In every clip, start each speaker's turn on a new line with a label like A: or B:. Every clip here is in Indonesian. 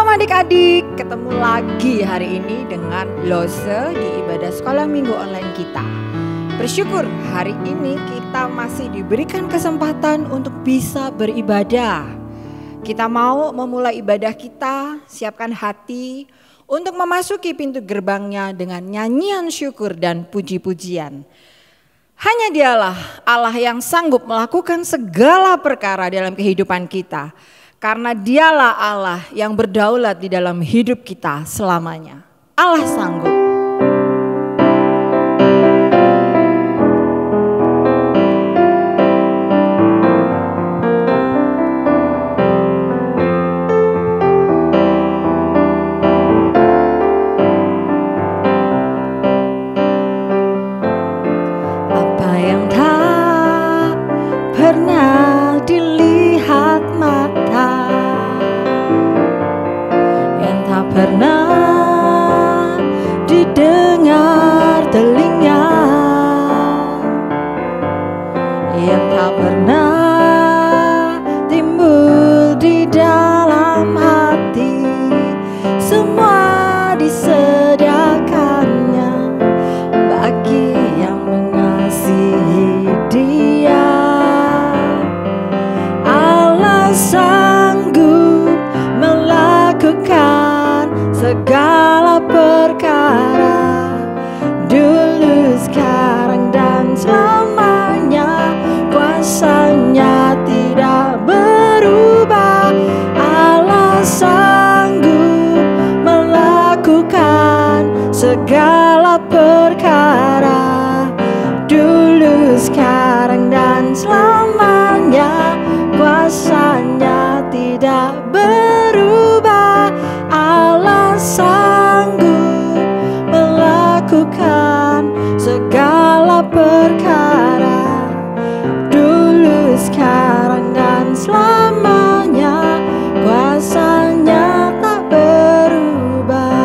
A: Shalom adik-adik, ketemu lagi hari ini dengan Lose di ibadah sekolah minggu online kita. Bersyukur hari ini kita masih diberikan kesempatan untuk bisa beribadah. Kita mau memulai ibadah kita, siapkan hati untuk memasuki pintu gerbangnya dengan nyanyian syukur dan puji-pujian. Hanya Dialah Allah yang sanggup melakukan segala perkara dalam kehidupan kita. Karena Dialah Allah yang berdaulat di dalam hidup kita selamanya. Allah sanggup. Apa yang tak pernah dilihat mata, yang tak pernah didengar telinga, yang tak pernah timbul di dalam hati, semua disediakannya bagi yang mengasihi Dia. Allah sanggup melakukan segala perkara, dulu, sekarang, dan selamanya. Kuasanya tidak berubah. Allah sanggup melakukan segala perkara, dulu, sekarang, dan selamanya. Kuasanya tidak berubah. Allah sanggup melakukan segala perkara, dulu, sekarang, dan selamanya. Kuasanya tak berubah.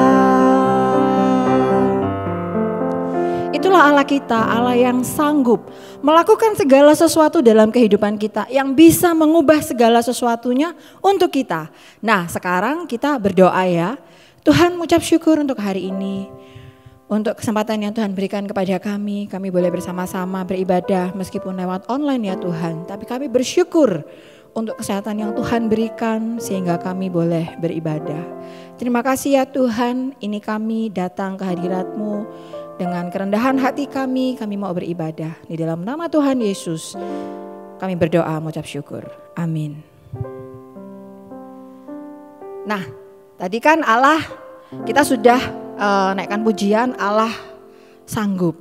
A: Itulah Allah kita, Allah yang sanggup melakukan segala sesuatu dalam kehidupan kita, yang bisa mengubah segala sesuatunya untuk kita. Nah, sekarang kita berdoa ya. Tuhan, mengucap syukur untuk hari ini, untuk kesempatan yang Tuhan berikan kepada kami. Kami boleh bersama-sama beribadah meskipun lewat online ya Tuhan. Tapi kami bersyukur untuk kesehatan yang Tuhan berikan sehingga kami boleh beribadah. Terima kasih ya Tuhan, ini kami datang ke hadirat-Mu dengan kerendahan hati kami mau beribadah. Di dalam nama Tuhan Yesus kami berdoa mengucap syukur. Amin. Nah, tadi kan Allah, kita sudah naikkan pujian Allah sanggup.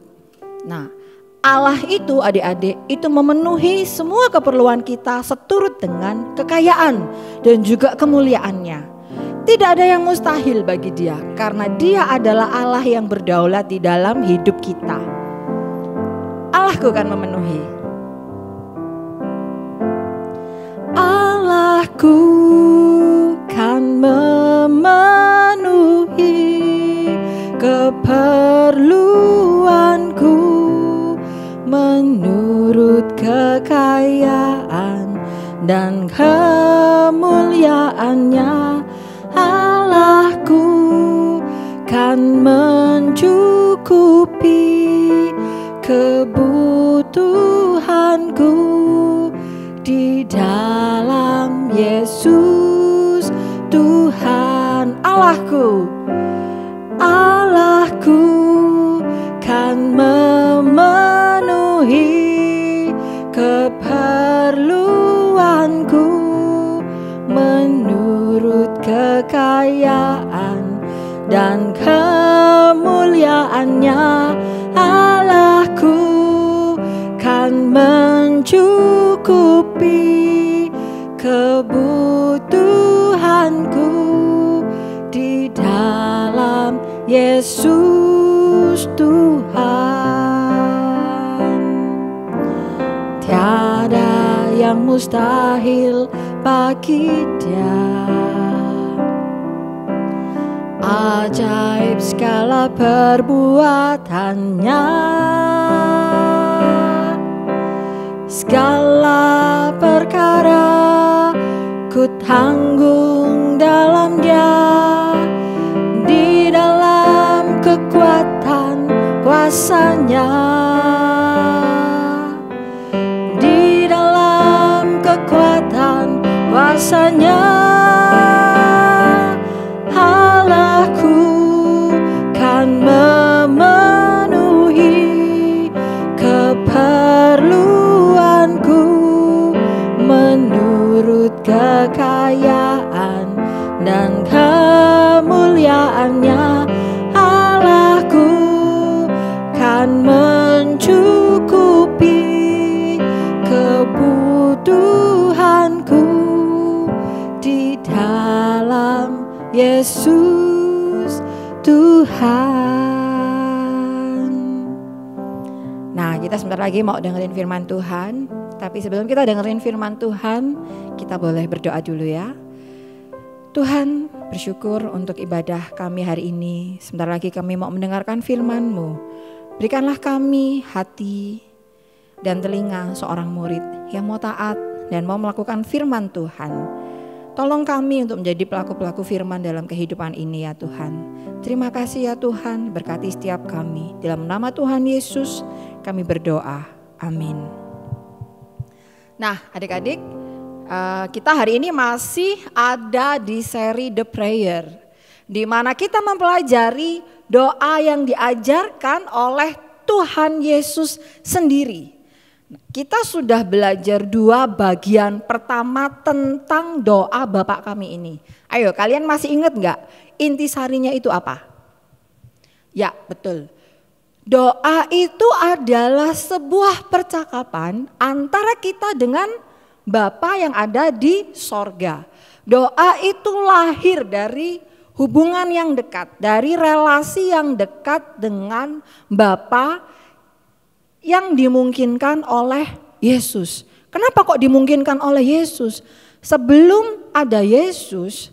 A: Nah, Allah itu adik-adik itu memenuhi semua keperluan kita seturut dengan kekayaan dan juga kemuliaannya. Tidak ada yang mustahil bagi Dia, karena Dia adalah Allah yang berdaulat di dalam hidup kita. Allahku kan memenuhi. Allahku kan memenuhi keperluanku menurut kekayaan dan kemuliaannya. Allahku kan mencukupi kebutuhanku di dalam Yesus Tuhan. Allahku kan memenuhi keperluanku menurut kekayaan dan kemuliaannya. Allahku kan mencukupi kebutuhanku di dalam Yesus Tuhan. Tiada yang mustahil bagi Dia. Ajaib segala perbuatannya, segala perkara ku tanggung dalam Dia. kekuatan kuasa-Nya, di dalam kekuatan kuasa-Nya Allahku kan memenuhi keperluanku menurut kekayaan dan kemuliaan-Nya. Allahku kan mencukupi kebutuhanku di dalam Yesus Tuhan. Nah, kita sebentar lagi mau dengerin firman Tuhan. Tapi sebelum kita dengerin firman Tuhan, kita boleh berdoa dulu ya. Tuhan, bersyukur untuk ibadah kami hari ini. Sebentar lagi kami mau mendengarkan firman-Mu. Berikanlah kami hati dan telinga seorang murid yang mau taat dan mau melakukan firman Tuhan. Tolong kami untuk menjadi pelaku-pelaku firman dalam kehidupan ini ya Tuhan. Terima kasih ya Tuhan, berkati setiap kami. Dalam nama Tuhan Yesus kami berdoa. Amin. Nah, adik-adik, kita hari ini masih ada di seri The Prayer, di mana kita mempelajari doa yang diajarkan oleh Tuhan Yesus sendiri. Kita sudah belajar 2 bagian pertama tentang doa Bapa kami ini. Ayo, kalian masih ingat nggak intisarinya itu apa? Ya, betul. Doa itu adalah sebuah percakapan antara kita dengan Bapa yang ada di sorga. Doa itu lahir dari hubungan yang dekat, dari relasi yang dekat dengan Bapa yang dimungkinkan oleh Yesus. Kenapa kok dimungkinkan oleh Yesus? Sebelum ada Yesus,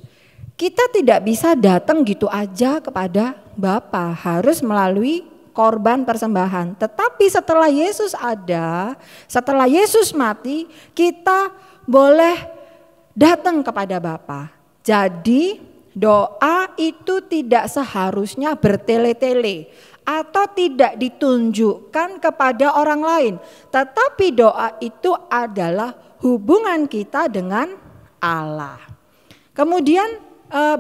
A: kita tidak bisa datang gitu aja kepada Bapa, harus melalui korban persembahan. Tetapi setelah Yesus ada, setelah Yesus mati, kita boleh datang kepada Bapa. Jadi doa itu tidak seharusnya bertele-tele atau tidak ditunjukkan kepada orang lain. Tetapi doa itu adalah hubungan kita dengan Allah. Kemudian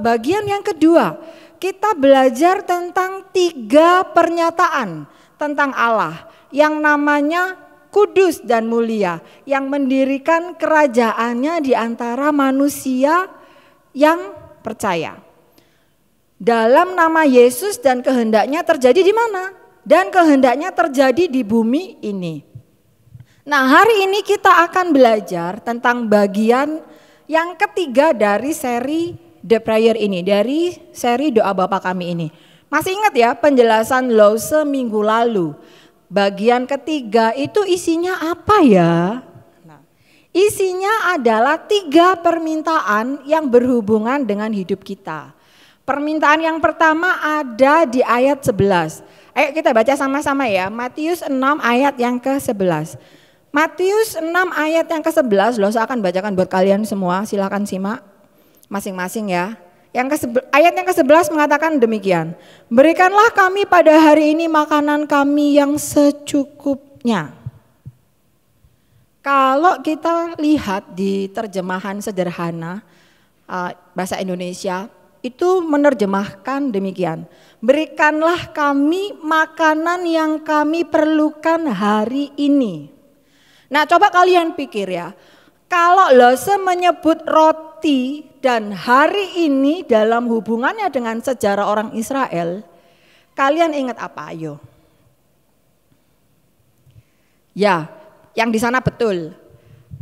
A: bagian yang kedua, kita belajar tentang 3 pernyataan tentang Allah yang namanya kudus dan mulia, yang mendirikan kerajaannya di antara manusia yang percaya. Dalam nama Yesus dan kehendaknya terjadi di mana? Dan kehendaknya terjadi di bumi ini. Nah, hari ini kita akan belajar tentang bagian yang ketiga dari seri The Prayer ini, dari seri doa Bapa kami ini. Masih ingat ya penjelasan Lause minggu lalu? Bagian ketiga itu isinya apa ya? Nah, isinya adalah 3 permintaan yang berhubungan dengan hidup kita. Permintaan yang pertama ada di ayat 11. Ayo kita baca sama-sama ya, Matius 6 ayat yang ke-11. Matius 6 ayat yang ke-11, Lause akan bacakan buat kalian semua, silakan simak masing-masing ya. Ayat yang ke-11 mengatakan demikian. Berikanlah kami pada hari ini makanan kami yang secukupnya. Kalau kita lihat di terjemahan sederhana bahasa Indonesia, itu menerjemahkan demikian. Berikanlah kami makanan yang kami perlukan hari ini. Nah, coba kalian pikir ya. Kalau Lause menyebut roti dan hari ini dalam hubungannya dengan sejarah orang Israel, kalian ingat apa? Ayo. Ya, yang di sana betul.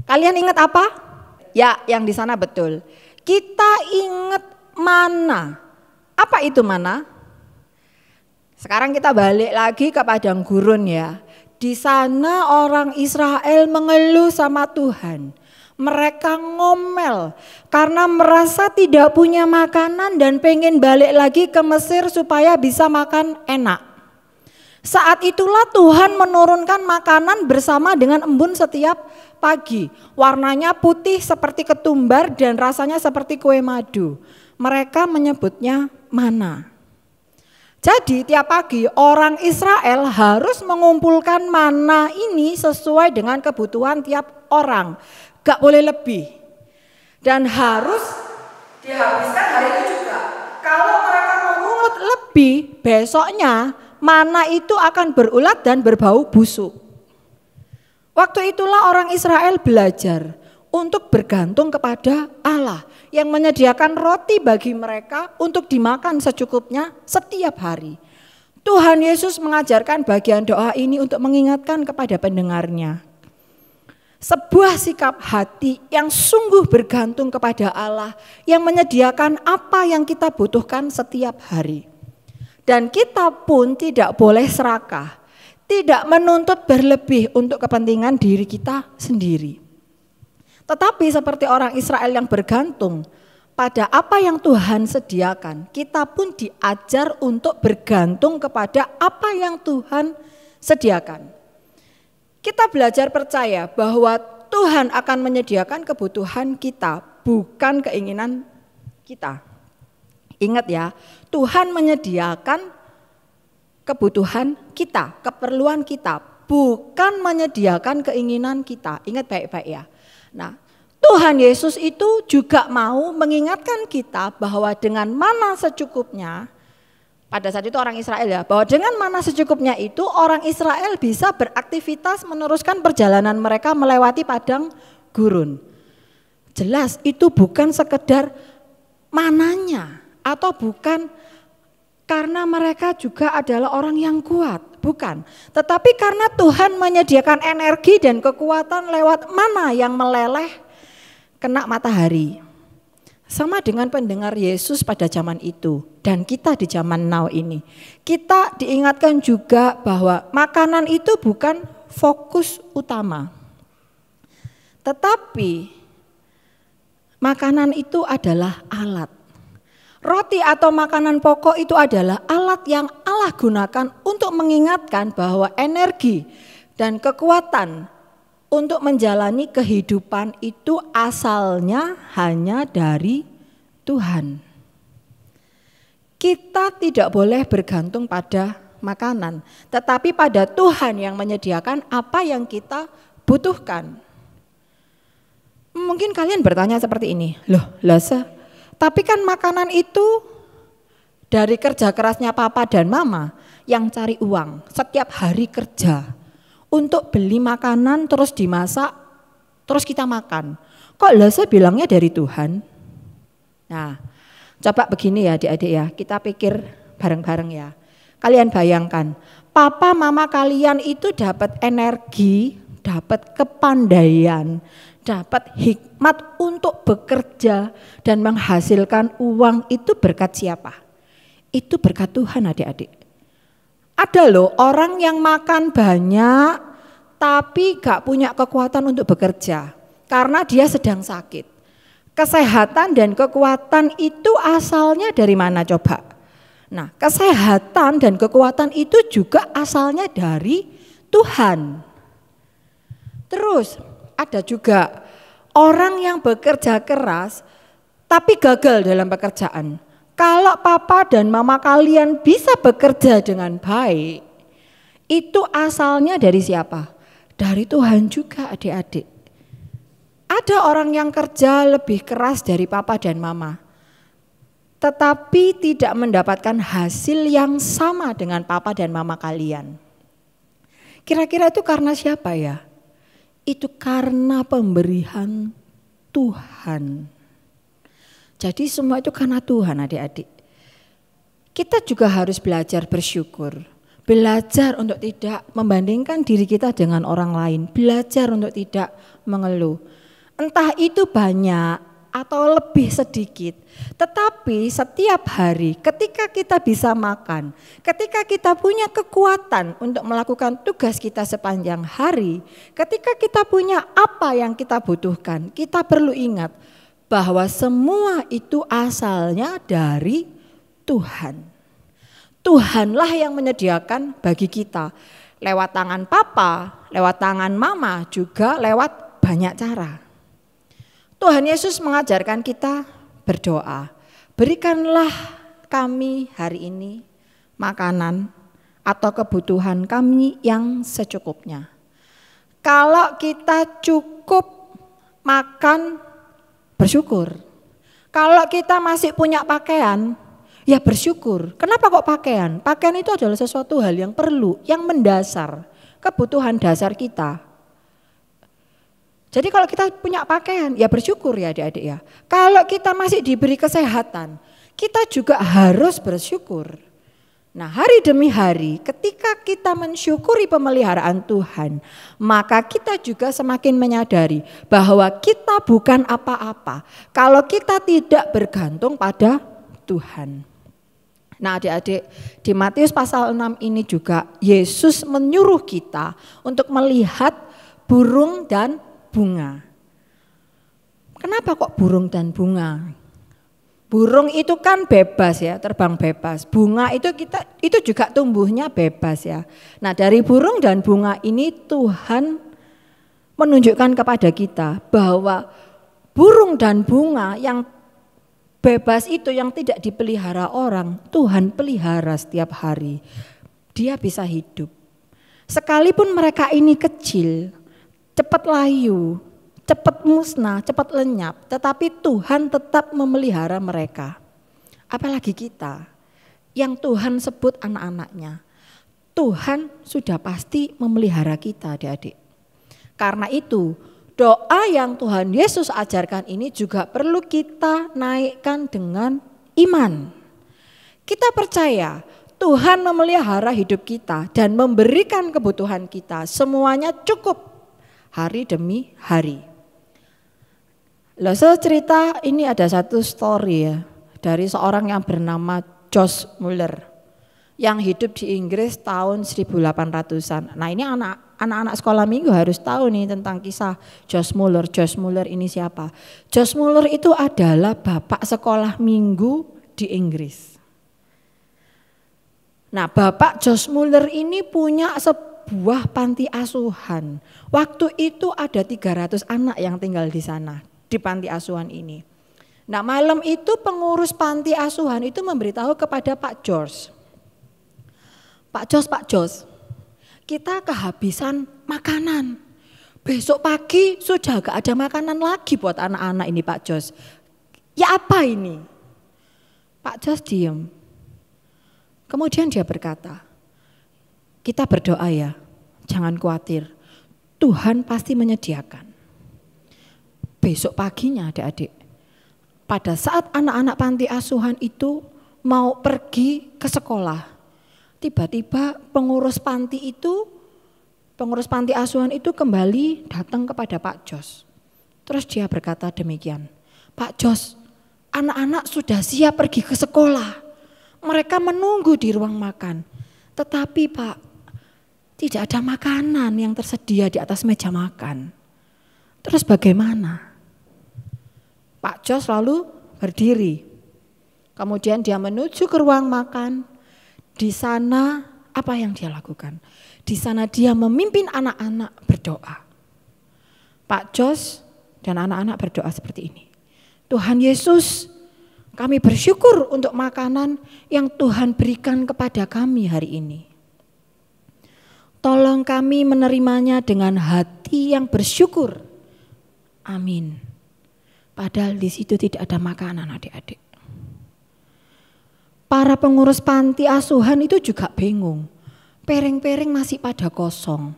A: Kalian ingat apa? Ya, yang di sana betul. Kita ingat mana. Apa itu mana? Sekarang kita balik lagi ke padang gurun ya. Di sana orang Israel mengeluh sama Tuhan. Mereka ngomel karena merasa tidak punya makanan dan pengen balik lagi ke Mesir supaya bisa makan enak. Saat itulah Tuhan menurunkan makanan bersama dengan embun setiap pagi. Warnanya putih seperti ketumbar dan rasanya seperti kue madu. Mereka menyebutnya mana. Jadi tiap pagi orang Israel harus mengumpulkan mana ini sesuai dengan kebutuhan tiap orang. Gak boleh lebih. Dan harus dihabiskan hari itu juga. Kalau mereka memungut lebih, besoknya mana itu akan berulat dan berbau busuk. Waktu itulah orang Israel belajar untuk bergantung kepada Allah yang menyediakan roti bagi mereka untuk dimakan secukupnya setiap hari. Tuhan Yesus mengajarkan bagian doa ini untuk mengingatkan kepada pendengarnya. Sebuah sikap hati yang sungguh bergantung kepada Allah yang menyediakan apa yang kita butuhkan setiap hari. Dan kita pun tidak boleh serakah, tidak menuntut berlebih untuk kepentingan diri kita sendiri. Tetapi seperti orang Israel yang bergantung pada apa yang Tuhan sediakan, kita pun diajar untuk bergantung kepada apa yang Tuhan sediakan. Kita belajar percaya bahwa Tuhan akan menyediakan kebutuhan kita, bukan keinginan kita. Ingat ya, Tuhan menyediakan kebutuhan kita, keperluan kita, bukan menyediakan keinginan kita. Ingat baik-baik ya. Nah, Tuhan Yesus itu juga mau mengingatkan kita bahwa dengan mana secukupnya, pada saat itu orang Israel ya, bahwa dengan mana secukupnya itu orang Israel bisa beraktivitas meneruskan perjalanan mereka melewati padang gurun. Jelas itu bukan sekedar mananya atau bukan karena mereka juga adalah orang yang kuat, bukan. Tetapi karena Tuhan menyediakan energi dan kekuatan lewat mana yang meleleh kena matahari. Sama dengan pendengar Yesus pada zaman itu dan kita di zaman now ini. Kita diingatkan juga bahwa makanan itu bukan fokus utama. Tetapi makanan itu adalah alat. Roti atau makanan pokok itu adalah alat yang Allah gunakan untuk mengingatkan bahwa energi dan kekuatan untuk menjalani kehidupan itu asalnya hanya dari Tuhan. Kita tidak boleh bergantung pada makanan, tetapi pada Tuhan yang menyediakan apa yang kita butuhkan. Mungkin kalian bertanya seperti ini, tapi kan makanan itu dari kerja kerasnya papa dan mama yang cari uang setiap hari kerja untuk beli makanan terus dimasak terus kita makan. Kok saya bilangnya dari Tuhan? Nah, coba begini ya adik-adik ya, kita pikir bareng-bareng ya. Kalian bayangkan, papa mama kalian itu dapat energi, dapat kepandaian, dapat hikmat untuk bekerja dan menghasilkan uang itu berkat siapa? Itu berkat Tuhan adik-adik. Ada loh orang yang makan banyak tapi gak punya kekuatan untuk bekerja karena dia sedang sakit. Kesehatan dan kekuatan itu asalnya dari mana coba? Nah, kesehatan dan kekuatan itu juga asalnya dari Tuhan. Terus ada juga orang yang bekerja keras tapi gagal dalam pekerjaan. Kalau papa dan mama kalian bisa bekerja dengan baik, itu asalnya dari siapa? Dari Tuhan juga adik-adik. Ada orang yang kerja lebih keras dari papa dan mama, tetapi tidak mendapatkan hasil yang sama dengan papa dan mama kalian. Kira-kira itu karena siapa ya? Itu karena pemberian Tuhan. Jadi semua itu karena Tuhan adik-adik. Kita juga harus belajar bersyukur. Belajar untuk tidak membandingkan diri kita dengan orang lain. Belajar untuk tidak mengeluh. Entah itu banyak atau lebih sedikit. Tetapi setiap hari ketika kita bisa makan, ketika kita punya kekuatan untuk melakukan tugas kita sepanjang hari, ketika kita punya apa yang kita butuhkan, kita perlu ingat bahwa semua itu asalnya dari Tuhan. Tuhanlah yang menyediakan bagi kita lewat tangan papa, lewat tangan mama, juga lewat banyak cara. Tuhan Yesus mengajarkan kita berdoa. Berikanlah kami hari ini makanan atau kebutuhan kami yang secukupnya. Kalau kita cukup makan, bersyukur. Kalau kita masih punya pakaian, ya bersyukur. Kenapa kok pakaian? Pakaian itu adalah sesuatu hal yang perlu, yang mendasar, kebutuhan dasar kita. Jadi kalau kita punya pakaian, ya bersyukur ya adik-adik ya. Kalau kita masih diberi kesehatan, kita juga harus bersyukur. Nah, hari demi hari ketika kita mensyukuri pemeliharaan Tuhan, maka kita juga semakin menyadari bahwa kita bukan apa-apa kalau kita tidak bergantung pada Tuhan. Nah, adik-adik, di Matius pasal 6 ini juga Yesus menyuruh kita untuk melihat burung dan bunga. Kenapa kok burung dan bunga? Burung itu kan bebas ya, terbang bebas. Bunga itu juga tumbuhnya bebas ya. Nah, dari burung dan bunga ini Tuhan menunjukkan kepada kita bahwa burung dan bunga yang bebas itu, yang tidak dipelihara orang, Tuhan pelihara setiap hari. Dia bisa hidup. Sekalipun mereka ini kecil, cepat layu, cepat musnah, cepat lenyap, tetapi Tuhan tetap memelihara mereka. Apalagi kita yang Tuhan sebut anak-anaknya. Tuhan sudah pasti memelihara kita, adik-adik. Karena itu doa yang Tuhan Yesus ajarkan ini juga perlu kita naikkan dengan iman. Kita percaya Tuhan memelihara hidup kita dan memberikan kebutuhan kita, semuanya cukup hari demi hari. Loh, saya cerita ini ada satu story ya dari seorang yang bernama Josh Muller yang hidup di Inggris tahun 1800-an. Nah, ini anak-anak sekolah minggu harus tahu nih tentang kisah Josh Muller. Josh Muller ini siapa? Josh Muller itu adalah bapak sekolah minggu di Inggris. Nah, bapak Josh Muller ini punya sebuah panti asuhan. Waktu itu ada 300 anak yang tinggal di sana, di panti asuhan ini. Nah, malam itu pengurus panti asuhan itu memberitahu kepada Pak George. Pak George, kita kehabisan makanan. Besok pagi sudah gak ada makanan lagi buat anak-anak ini, Pak George. Ya apa ini? Pak George diam. Kemudian dia berkata, kita berdoa ya, jangan khawatir. Tuhan pasti menyediakan. Besok paginya adik-adik, pada saat anak-anak panti asuhan itu mau pergi ke sekolah, tiba-tiba pengurus panti asuhan itu kembali datang kepada Pak Jos. Terus dia berkata demikian, Pak Jos, anak-anak sudah siap pergi ke sekolah. Mereka menunggu di ruang makan. Tetapi Pak, tidak ada makanan yang tersedia di atas meja makan. Terus bagaimana? Pak Jos lalu berdiri. Kemudian dia menuju ke ruang makan. Di sana apa yang dia lakukan? Di sana dia memimpin anak-anak berdoa. Pak Jos dan anak-anak berdoa seperti ini. Tuhan Yesus, kami bersyukur untuk makanan yang Tuhan berikan kepada kami hari ini. Tolong kami menerimanya dengan hati yang bersyukur. Amin. Padahal di situ tidak ada makanan, adik-adik. Para pengurus panti asuhan itu juga bingung. Piring-piring masih pada kosong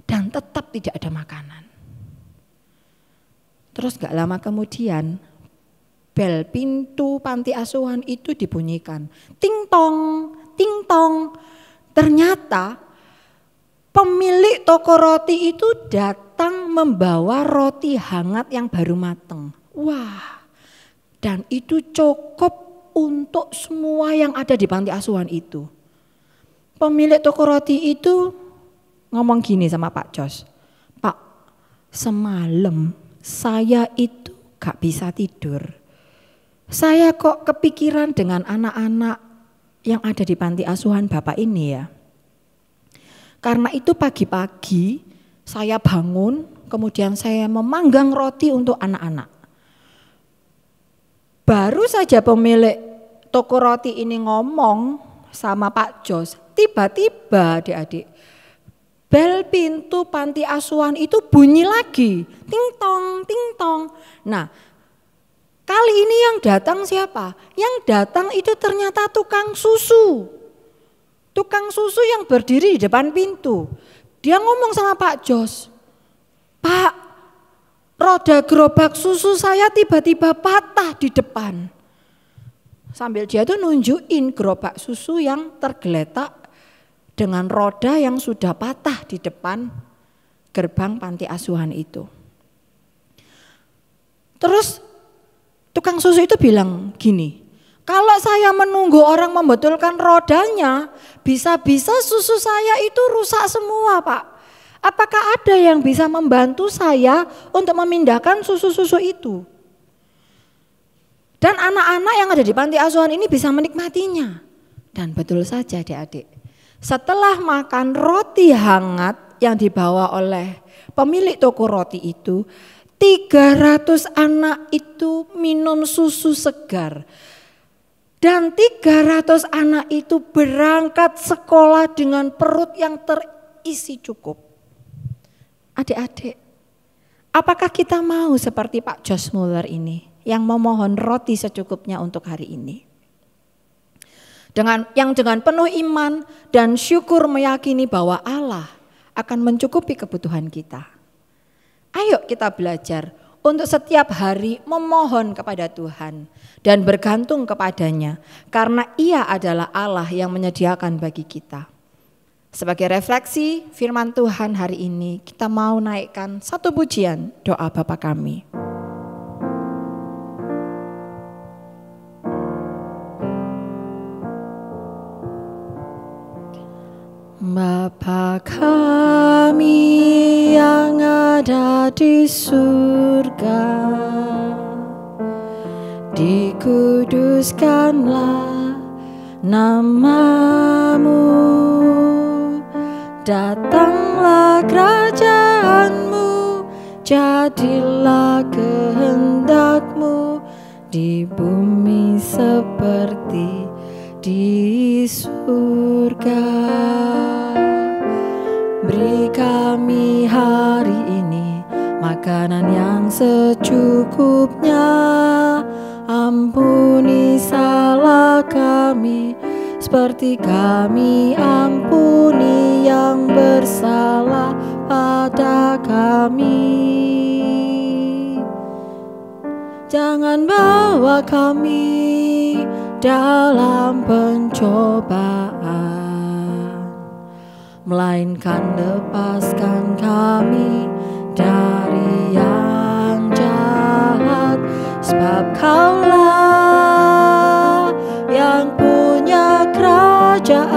A: dan tetap tidak ada makanan. Terus gak lama kemudian bel pintu panti asuhan itu dibunyikan. Ting tong, ting tong. Ternyata pemilik toko roti itu datang membawa roti hangat yang baru matang. Wah, dan itu cukup untuk semua yang ada di panti asuhan itu. Pemilik toko roti itu ngomong gini sama Pak Jos. Pak, semalam saya itu gak bisa tidur. Saya kok kepikiran dengan anak-anak yang ada di panti asuhan Bapak ini ya. Karena itu pagi-pagi saya bangun, kemudian saya memanggang roti untuk anak-anak. Baru saja pemilik toko roti ini ngomong sama Pak Jos, tiba-tiba adik-adik bel pintu panti asuhan itu bunyi lagi, ting tong. Nah, kali ini yang datang siapa? Yang datang itu ternyata tukang susu. Tukang susu yang berdiri di depan pintu. Dia ngomong sama Pak Jos, "Pak, roda gerobak susu saya tiba-tiba patah di depan." Sambil dia tuh nunjukin gerobak susu yang tergeletak dengan roda yang sudah patah di depan gerbang panti asuhan itu. Terus tukang susu itu bilang gini, "Kalau saya menunggu orang membetulkan rodanya, bisa-bisa susu saya itu rusak semua, Pak. Apakah ada yang bisa membantu saya untuk memindahkan susu-susu itu? Dan anak-anak yang ada di panti asuhan ini bisa menikmatinya." Dan betul saja adik-adik, setelah makan roti hangat yang dibawa oleh pemilik toko roti itu, 300 anak itu minum susu segar. Dan 300 anak itu berangkat sekolah dengan perut yang terisi cukup. Adik-adik, apakah kita mau seperti Pak Jos Muller ini yang memohon roti secukupnya untuk hari ini? Dengan penuh iman dan syukur meyakini bahwa Allah akan mencukupi kebutuhan kita. Ayo kita belajar untuk setiap hari memohon kepada Tuhan dan bergantung kepadanya, karena Ia adalah Allah yang menyediakan bagi kita. Sebagai refleksi firman Tuhan hari ini, kita mau naikkan satu pujian doa Bapa kami. Bapa kami yang ada di surga, dikuduskanlah nama-Mu, datanglah kerajaan-Mu, jadilah kehendak-Mu di bumi seperti di surga. Beri kami hari ini makanan yang secukupnya. Ampuni salah kami seperti kami ampuni yang bersalah pada kami. Jangan bawa kami dalam pencobaan, melainkan lepaskan kami dari yang jahat. Sebab Kaulah yang punya kerajaan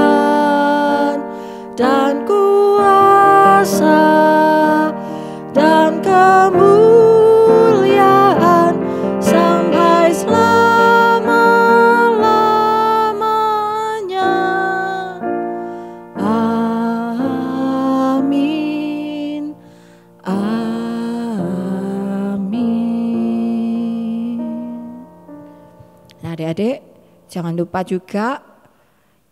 A: dan kuasa dan kemuliaan sampai selama-lamanya. Amin. Nah adik-adik, jangan lupa juga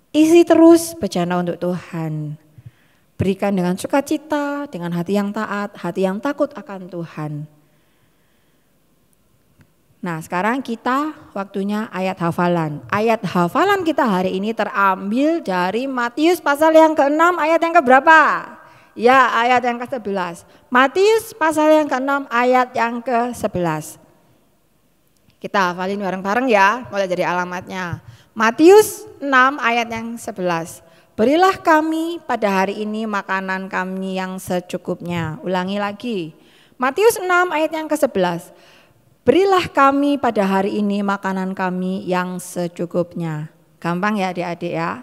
A: isi terus bejana untuk Tuhan. Berikan dengan sukacita, dengan hati yang taat, hati yang takut akan Tuhan. Nah sekarang kita waktunya ayat hafalan. Ayat hafalan kita hari ini terambil dari Matius pasal yang ke-6 ayat yang keberapa? Ya, ayat yang ke-11. Matius pasal yang ke-6 ayat yang ke-11. Kita hafalin bareng-bareng ya, mulai dari alamatnya. Matius 6 ayat yang 11. Berilah kami pada hari ini makanan kami yang secukupnya. Ulangi lagi. Matius 6 ayat yang ke-11. Berilah kami pada hari ini makanan kami yang secukupnya. Gampang ya adik-adik ya.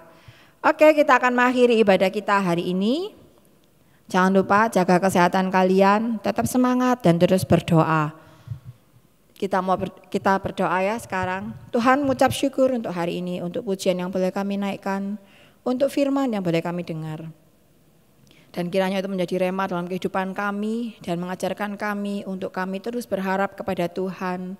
A: Oke, kita akan mengakhiri ibadah kita hari ini. Jangan lupa jaga kesehatan kalian, tetap semangat dan terus berdoa. Kita berdoa ya sekarang. Tuhan mengucap syukur untuk hari ini, untuk pujian yang boleh kami naikkan, untuk firman yang boleh kami dengar. Dan kiranya itu menjadi rema dalam kehidupan kami dan mengajarkan kami untuk kami terus berharap kepada Tuhan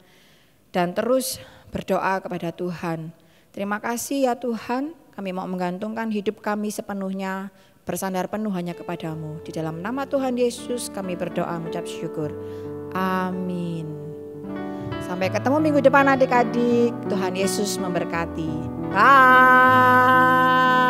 A: dan terus berdoa kepada Tuhan. Terima kasih ya Tuhan, kami mau menggantungkan hidup kami sepenuhnya, bersandar penuh hanya kepadamu. Di dalam nama Tuhan Yesus kami berdoa mengucap syukur. Amin. Sampai ketemu minggu depan adik-adik. Tuhan Yesus memberkati. Bye.